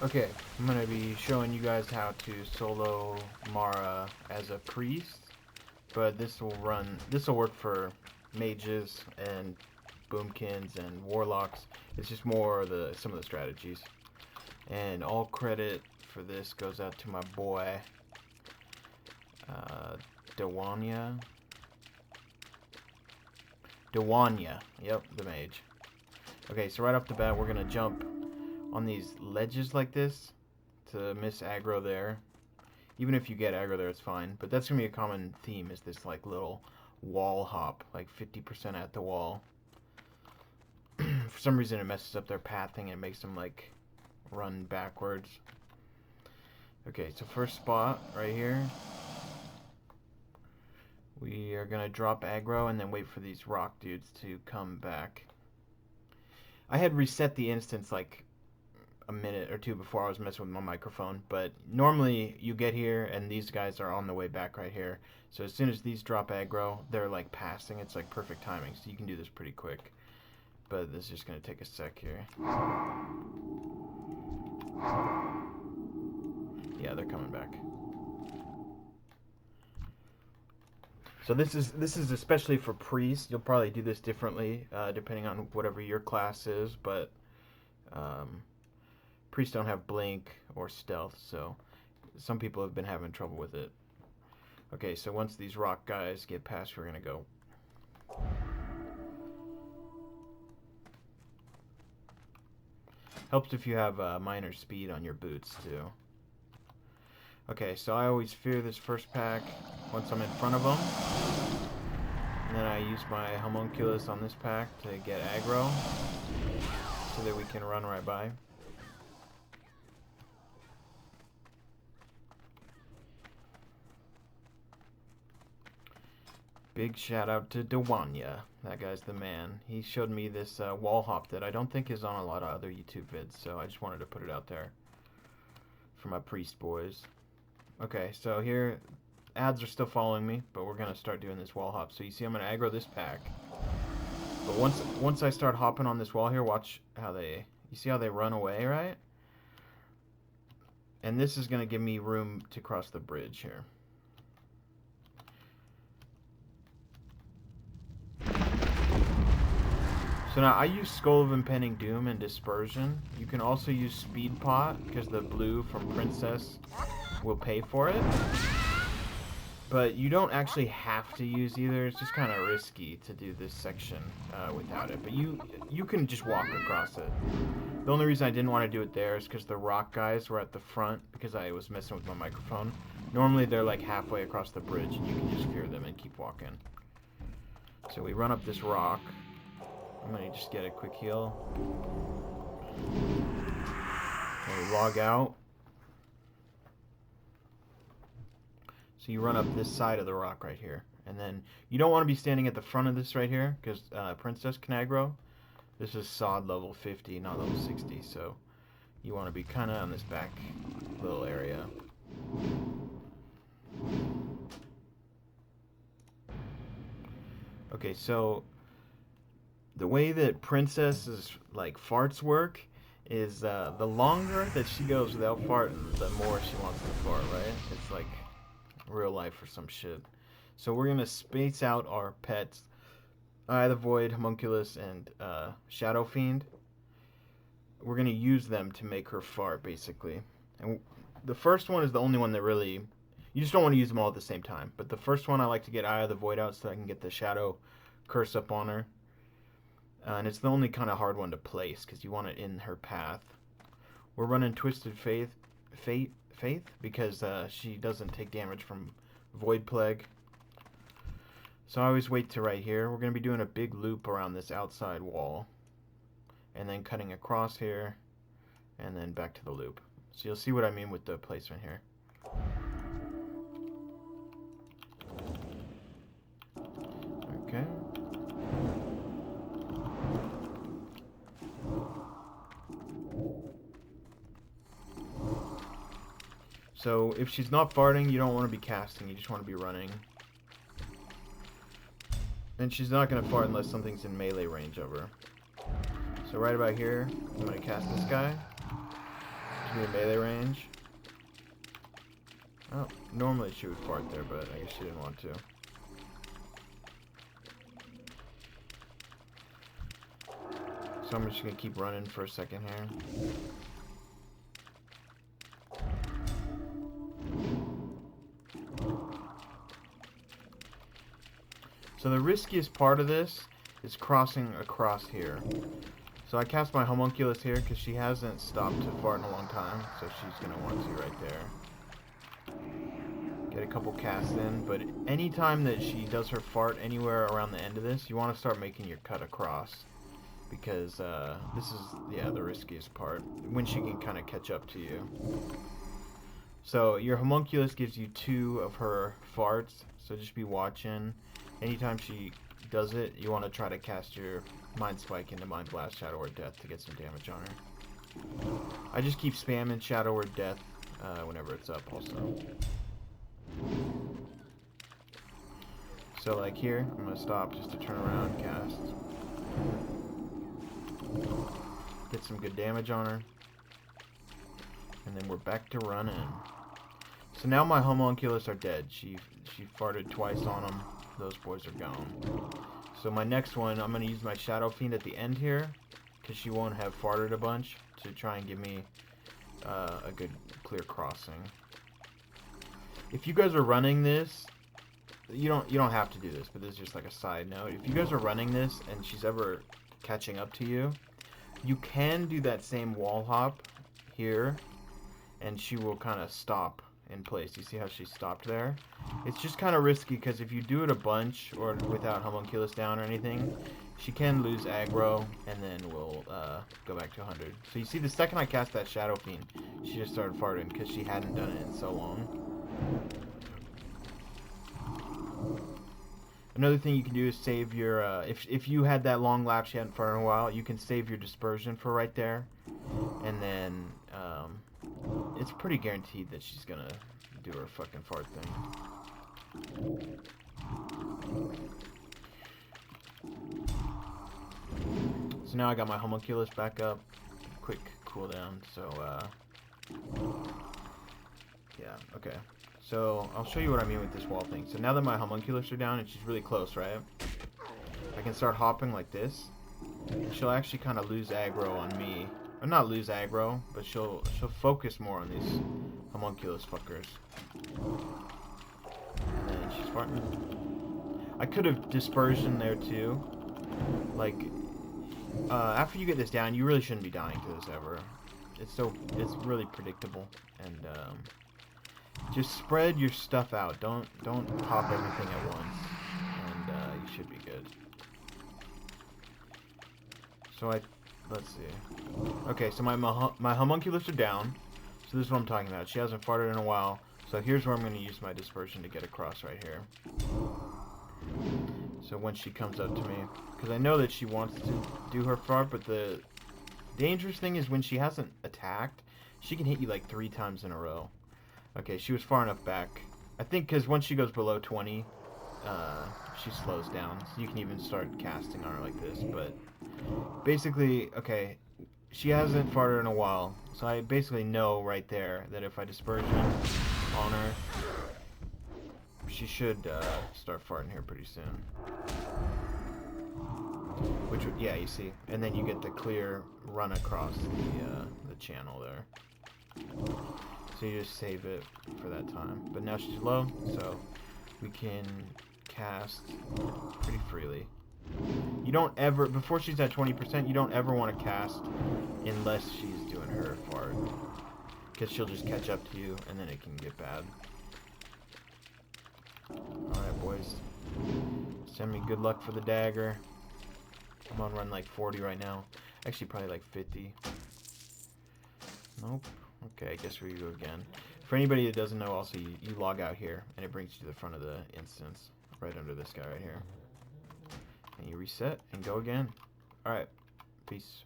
Okay, I'm gonna be showing you guys how to solo Mara as a priest, but this will work for mages and boomkins and warlocks. It's just more some of the strategies. And all credit for this goes out to my boy, Dowonia. Dowonia, yep, the mage. Okay, so right off the bat, we're gonna jump on these ledges like this to miss aggro there. Even if you get aggro there, it's fine. But that's gonna be a common theme, is this like little wall hop, like 50% at the wall. For some reason, it messes up their pathing and it makes them like run backwards. Okay, so first spot right here. We are gonna drop aggro and then wait for these rock dudes to come back. I had reset the instance like a minute or two before I was messing with my microphone, but normally you get here and these guys are on the way back right here. So as soon as these drop aggro, they're like passing. It's like perfect timing, so you can do this pretty quick. But this is just gonna take a sec here. Yeah, they're coming back. So this is especially for priests. You'll probably do this differently depending on whatever your class is, but priests don't have blink or stealth, so some people have been having trouble with it. Okay, so once these rock guys get past, we're gonna go. Helps if you have minor speed on your boots too. Okay, so I always fear this first pack once I'm in front of them. And then I use my homunculus on this pack to get aggro so that we can run right by. Big shout out to Dowonia. That guy's the man. He showed me this wall hop that I don't think is on a lot of other YouTube vids, so I just wanted to put it out there for my priest boys. Okay, so here, ads are still following me, but we're going to start doing this wall hop. So you see I'm going to aggro this pack. But once I start hopping on this wall here, watch how you see how they run away, right? And this is going to give me room to cross the bridge here. So now I use Skull of Impending Doom and Dispersion. You can also use Speed Pot because the blue from Princess will pay for it. But you don't actually have to use either. It's just kind of risky to do this section without it. But you can just walk across it. The only reason I didn't want to do it there is because the rock guys were at the front because I was messing with my microphone. Normally they're like halfway across the bridge and you can just fear them and keep walking. So we run up this rock. I'm going to just get a quick heal. And we log out. So you run up this side of the rock right here. And then you don't want to be standing at the front of this right here because Princess can aggro. This is SOD level 50, not level 60. So you want to be kind of on this back little area. Okay, so the way that Princess's like farts work is the longer that she goes without farting, the more she wants to fart, right? It's like real life or some shit. So we're gonna space out our pets, Eye of the Void, Homunculus, and Shadow Fiend. We're gonna use them to make her fart, basically. And the first one is the only one that really, you just don't want to use them all at the same time. But the first one I like to get Eye of the Void out so I can get the Shadow curse up on her. And it's the only kind of hard one to place because you want it in her path. We're running Twisted Faith because she doesn't take damage from Void Plague. So I always wait to right here. We're going to be doing a big loop around this outside wall. And then cutting across here. And then back to the loop. So you'll see what I mean with the placement here. Okay. So if she's not farting, you don't want to be casting, you just want to be running. And she's not going to fart unless something's in melee range of her. So right about here, I'm going to cast this guy. Gives me a melee range. Oh, normally she would fart there, but I guess she didn't want to. So I'm just gonna keep running for a second here. So the riskiest part of this is crossing across here. So I cast my homunculus here because she hasn't stopped to fart in a long time, so she's gonna want to right there. Get a couple casts in, but anytime that she does her fart anywhere around the end of this, you want to start making your cut across. Because this is, yeah, the riskiest part, when she can kind of catch up to you. So your homunculus gives you 2 of her farts, so just be watching. Anytime she does it, you want to try to cast your Mind Spike into Mind Blast, Shadow Word Death to get some damage on her. I just keep spamming Shadow Word Death whenever it's up also. So like here, I'm going to stop just to turn around and cast. Get some good damage on her. And then we're back to running. So now my homunculus are dead. She farted twice on them. Those boys are gone. So my next one, I'm going to use my Shadow Fiend at the end here, because she won't have farted a bunch, to try and give me a good clear crossing. If you guys are running this, you don't have to do this, but this is just like a side note. If you guys are running this and she's ever catching up to you, you can do that same wall hop here, and she will kind of stop in place. You see how she stopped there? It's just kind of risky because if you do it a bunch or without homunculus down or anything, she can lose aggro and then will go back to 100. So you see, the second I cast that Shadow Fiend, she just started farting because she hadn't done it in so long. Another thing you can do is save your, if you had that long lapse you hadn't farted in a while, you can save your dispersion for right there. And then, it's pretty guaranteed that she's gonna do her fucking fart thing. So now I got my homunculus back up. Quick cooldown, so, yeah, okay. So, I'll show you what I mean with this wall thing. So now that my homunculus are down and she's really close, right? I can start hopping like this. And she'll actually kind of lose aggro on me. Or not lose aggro, but she'll focus more on these homunculus fuckers. And then she's farting. I could have dispersion there too. Like, after you get this down, you really shouldn't be dying to this ever. It's really predictable. And, just spread your stuff out. Don't pop everything at once, and you should be good. So let's see. Okay, so my homunculus are down. So this is what I'm talking about. She hasn't farted in a while. So here's where I'm going to use my dispersion to get across right here. So when she comes up to me, because I know that she wants to do her fart, but the dangerous thing is when she hasn't attacked, she can hit you like 3 times in a row. Okay, she was far enough back. I think because once she goes below 20, she slows down. So you can even start casting on her like this. But basically, okay, she hasn't farted in a while. So I basically know right there that if I dispersion on her, she should start farting here pretty soon. Which, yeah, you see. And then you get the clear run across the channel there. So you just save it for that time. But now she's low, so we can cast pretty freely. You don't ever, before she's at 20%, you don't ever want to cast unless she's doing her fart. Because she'll just catch up to you, and then it can get bad. Alright, boys. Send me good luck for the dagger. I'm on run like 40 right now. Actually, probably like 50. Nope. Okay, I guess we go again. For anybody that doesn't know, also, you log out here, and it brings you to the front of the instance, right under this guy right here. And you reset, and go again. Alright, peace.